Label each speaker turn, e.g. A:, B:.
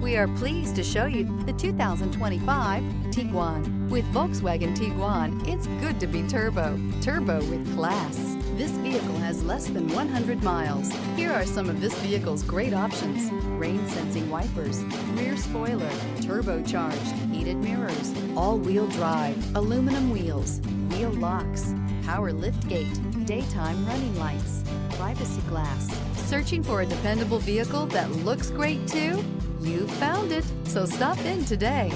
A: We are pleased to show you the 2025 Tiguan. With Volkswagen Tiguan, it's good to be turbo. Turbo with class. This vehicle has less than 100 miles. Here are some of this vehicle's great options: rain-sensing wipers, rear spoiler, turbocharged, heated mirrors, all-wheel drive, aluminum wheels, wheel locks, power liftgate, daytime running lights, privacy glass. Searching for a dependable vehicle that looks great too? You found it, so stop in today.